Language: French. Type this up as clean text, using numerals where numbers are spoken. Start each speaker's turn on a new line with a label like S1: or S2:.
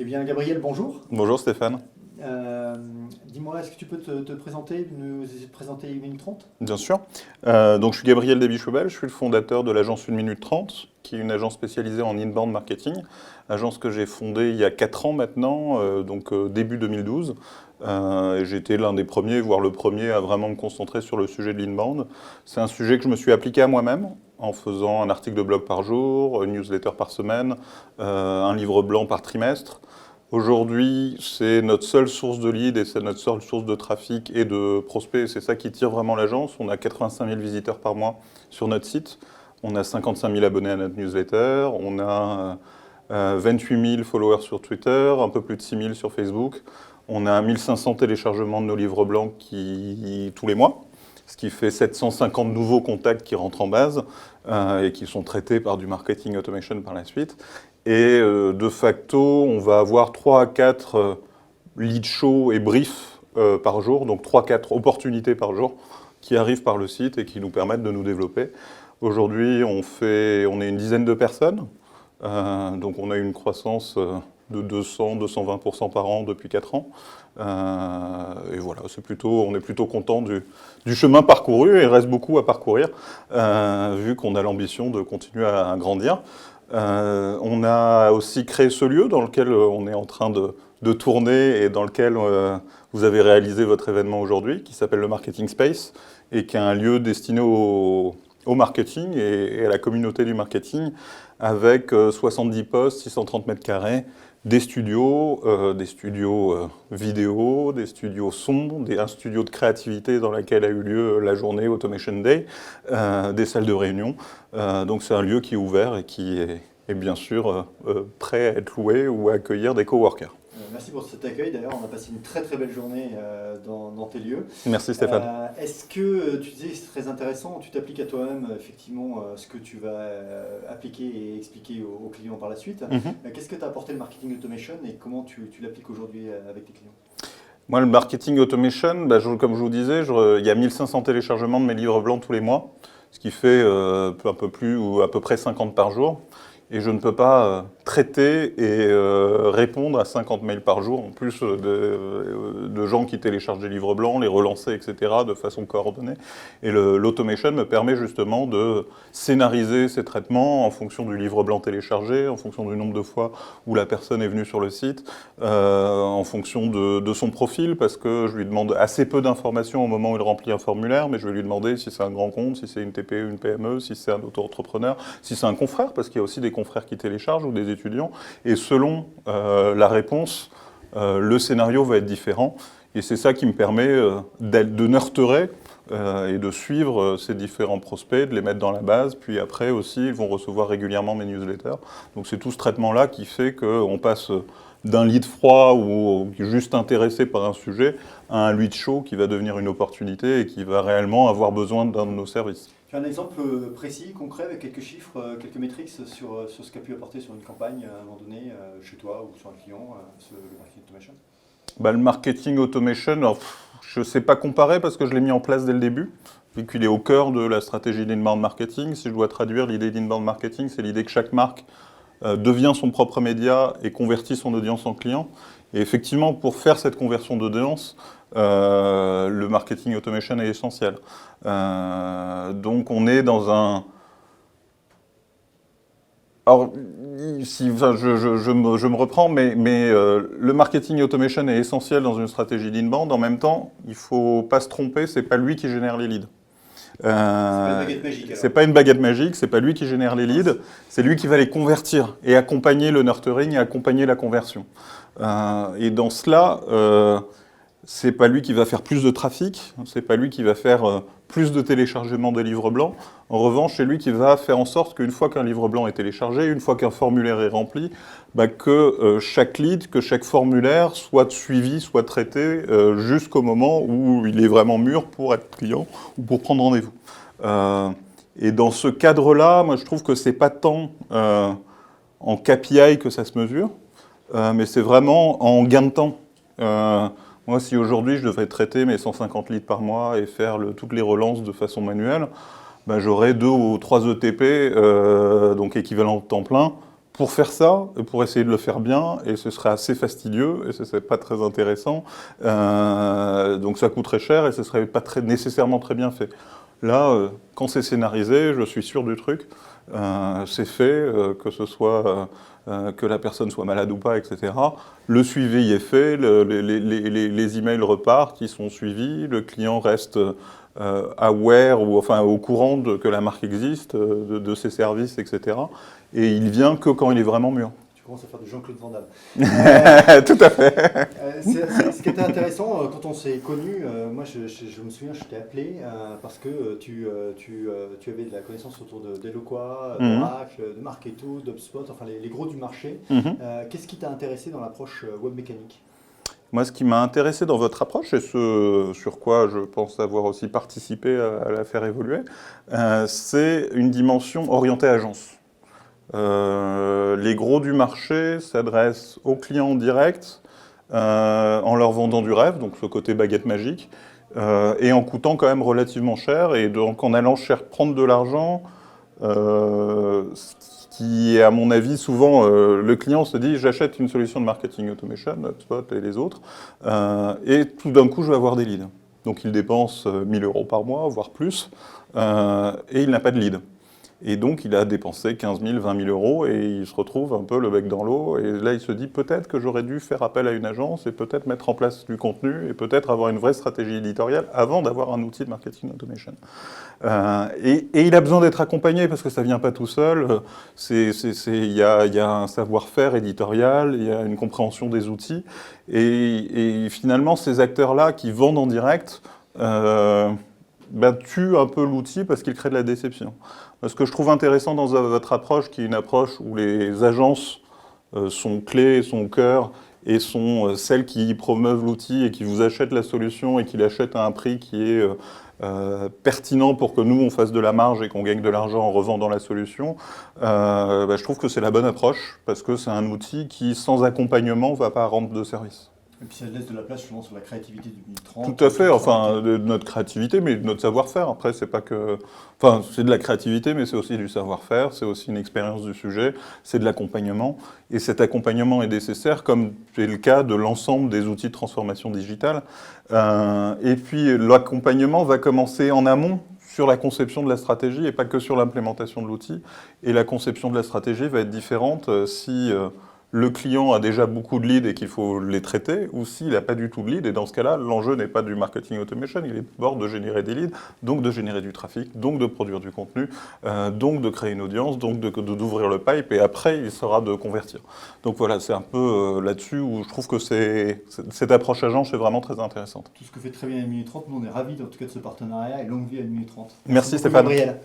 S1: Eh bien, Gabriel, bonjour.
S2: Bonjour Stéphane.
S1: Euh, Dis-moi, est-ce que tu peux te présenter, nous présenter 1 minute 30?
S2: Bien sûr. Donc je suis Gabriel Desbichobel, je suis le fondateur de l'agence 1 minute 30, qui est une agence spécialisée en inbound marketing, agence que j'ai fondée il y a 4 ans maintenant, début 2012. Et j'ai été l'un des premiers, voire le premier, à vraiment me concentrer sur le sujet de l'inbound. C'est un sujet que je me suis appliqué à moi-même, en faisant un article de blog par jour, une newsletter par semaine, un livre blanc par trimestre. Aujourd'hui, c'est notre seule source de lead et c'est notre seule source de trafic et de prospects. C'est ça qui tire vraiment l'agence. On a 85 000 visiteurs par mois sur notre site. On a 55 000 abonnés à notre newsletter. On a 28 000 followers sur Twitter, un peu plus de 6 000 sur Facebook. On a 1500 téléchargements de nos livres blancs tous les mois, ce qui fait 750 nouveaux contacts qui rentrent en base et qui sont traités par du marketing automation par la suite. Et de facto, on va avoir 3 à 4 lead shows et briefs par jour, donc 3 à 4 opportunités par jour qui arrivent par le site et qui nous permettent de nous développer. Aujourd'hui, on est une dizaine de personnes, donc on a une croissance de 200-220% par an depuis 4 ans. Et voilà, on est plutôt content du chemin parcouru, et il reste beaucoup à parcourir, vu qu'on a l'ambition de continuer à grandir. On a aussi créé ce lieu dans lequel on est en train de tourner et dans lequel vous avez réalisé votre événement aujourd'hui, qui s'appelle le Marketing Space, et qui est un lieu destiné au marketing et à la communauté du marketing, avec 70 postes, 630 mètres carrés, des studios vidéo, des studios son, un studio de créativité dans lequel a eu lieu la journée Automation Day, des salles de réunion. Donc c'est un lieu qui est ouvert et qui est bien sûr prêt à être loué ou à accueillir des coworkers.
S1: Merci pour cet accueil. D'ailleurs, on a passé une très très belle journée dans tes lieux.
S2: Merci Stéphane.
S1: Est-ce que tu disais, c'est très intéressant, tu t'appliques à toi-même effectivement ce que tu vas appliquer et expliquer aux clients par la suite. Qu'est-ce que tu as apporté le marketing automation et comment tu l'appliques aujourd'hui avec tes clients?
S2: Moi, le marketing automation, comme je vous disais, il y a 1500 téléchargements de mes livres blancs tous les mois, ce qui fait un peu plus ou à peu près 50 par jour. Et je ne peux pas traiter et répondre à 50 mails par jour, en plus de gens qui téléchargent des livres blancs, les relancer, etc., de façon coordonnée. Et l'automation me permet justement de scénariser ces traitements en fonction du livre blanc téléchargé, en fonction du nombre de fois où la personne est venue sur le site, en fonction de son profil, parce que je lui demande assez peu d'informations au moment où il remplit un formulaire, mais je vais lui demander si c'est un grand compte, si c'est une TPE, une PME, si c'est un auto-entrepreneur, si c'est un confrère, parce qu'il y a aussi des confrères qui téléchargent ou des étudiants. Et selon la réponse, le scénario va être différent. Et c'est ça qui me permet de nurturer et de suivre ces différents prospects, de les mettre dans la base. Puis après aussi, ils vont recevoir régulièrement mes newsletters. Donc c'est tout ce traitement-là qui fait qu'on passe d'un lead froid ou juste intéressé par un sujet à un lead chaud qui va devenir une opportunité et qui va réellement avoir besoin d'un de nos services.
S1: Tu as un exemple précis, concret, avec quelques chiffres, quelques métriques sur ce qu'a pu apporter sur une campagne à un moment donné, chez toi ou sur un client, le marketing automation?
S2: Le marketing automation, alors, je ne sais pas comparer parce que je l'ai mis en place dès le début, vu qu'il est au cœur de la stratégie d'inbound marketing. Si je dois traduire l'idée d'inbound marketing, c'est l'idée que chaque marque devient son propre média et convertit son audience en client. Et effectivement, pour faire cette conversion d'audience, le marketing automation est essentiel. Donc on est dans un... Alors, je me reprends, mais le marketing automation est essentiel dans une stratégie d'inbound. En même temps, il ne faut pas se tromper, ce n'est pas lui qui génère les leads.
S1: C'est pas une baguette magique.
S2: C'est pas une baguette magique, c'est pas lui qui génère les leads, c'est lui qui va les convertir et accompagner le nurturing et accompagner la conversion. Et dans cela, c'est pas lui qui va faire plus de trafic, c'est pas lui qui va faire plus de téléchargement de livres blancs. En revanche, c'est lui qui va faire en sorte qu'une fois qu'un livre blanc est téléchargé, une fois qu'un formulaire est rempli, que chaque lead, que chaque formulaire soit suivi, soit traité jusqu'au moment où il est vraiment mûr pour être client ou pour prendre rendez-vous. Et dans ce cadre-là, moi je trouve que c'est pas tant en KPI que ça se mesure, mais c'est vraiment en gain de temps. Moi, si aujourd'hui je devais traiter mes 150 leads par mois et faire toutes les relances de façon manuelle, j'aurais 2 ou 3 ETP, donc équivalent de temps plein, pour faire ça, pour essayer de le faire bien, et ce serait assez fastidieux, et ce serait pas très intéressant, donc ça coûterait cher, et ce serait pas nécessairement très bien fait. Là, quand c'est scénarisé, je suis sûr du truc, c'est fait, que ce soit que la personne soit malade ou pas, etc. Le suivi est fait, les emails repartent, ils sont suivis, le client reste aware, ou enfin au courant que la marque existe, de ses services, etc. Et il vient que quand il est vraiment mûr.
S1: Tu commences à faire du Jean-Claude Van Damme.
S2: Tout à fait.
S1: Ce qui était intéressant, quand on s'est connus, moi je me souviens, je t'ai appelé parce que tu avais de la connaissance autour d'Eloqua, d'Oracle, de Marketo, d'HubSpot, enfin les gros du marché. Qu'est-ce qui t'a intéressé dans l'approche web mécanique?
S2: Moi, ce qui m'a intéressé dans votre approche, et ce sur quoi je pense avoir aussi participé à la faire évoluer, c'est une dimension orientée agence. Les gros du marché s'adressent aux clients en direct en leur vendant du rêve, donc ce côté baguette magique, et en coûtant quand même relativement cher, et donc en allant prendre de l'argent, qui est à mon avis souvent, le client se dit j'achète une solution de marketing automation, HubSpot et les autres, et tout d'un coup je vais avoir des leads. Donc il dépense 1 000 € par mois, voire plus, et il n'a pas de lead. Et donc, il a dépensé 15 000, 20 000 € et il se retrouve un peu le bec dans l'eau. Et là, il se dit peut-être que j'aurais dû faire appel à une agence et peut-être mettre en place du contenu et peut-être avoir une vraie stratégie éditoriale avant d'avoir un outil de marketing automation. Et il a besoin d'être accompagné parce que ça ne vient pas tout seul. Il y a un savoir-faire éditorial, il y a une compréhension des outils. Et finalement, ces acteurs-là qui vendent en direct tuent un peu l'outil parce qu'ils créent de la déception. Ce que je trouve intéressant dans votre approche, qui est une approche où les agences sont clés, sont au cœur, et sont celles qui promeuvent l'outil et qui vous achètent la solution et qui l'achètent à un prix qui est pertinent pour que nous, on fasse de la marge et qu'on gagne de l'argent en revendant la solution, je trouve que c'est la bonne approche, parce que c'est un outil qui, sans accompagnement, ne va pas rendre de service.
S1: Et puis ça laisse de la place justement sur la créativité du 2030.
S2: Tout à fait, enfin de notre créativité, mais de notre savoir-faire. Après, c'est pas que... Enfin, c'est de la créativité, mais c'est aussi du savoir-faire, c'est aussi une expérience du sujet, c'est de l'accompagnement. Et cet accompagnement est nécessaire, comme c'est le cas de l'ensemble des outils de transformation digitale. Et puis, l'accompagnement va commencer en amont, sur la conception de la stratégie, et pas que sur l'implémentation de l'outil. Et la conception de la stratégie va être différente si... le client a déjà beaucoup de leads et qu'il faut les traiter, ou s'il n'a pas du tout de leads, et dans ce cas-là, l'enjeu n'est pas du marketing automation, il est d'abord de générer des leads, donc de générer du trafic, donc de produire du contenu, donc de créer une audience, donc d'ouvrir le pipe, et après, il sera de convertir. Donc voilà, c'est un peu là-dessus où je trouve que cette approche agence est vraiment très intéressante.
S1: Tout ce que fait très bien 1 minute 30, nous on est ravis en tout cas de ce partenariat, et longue vie à 1 minute 30.
S2: Merci Stéphane.
S1: Gabriel.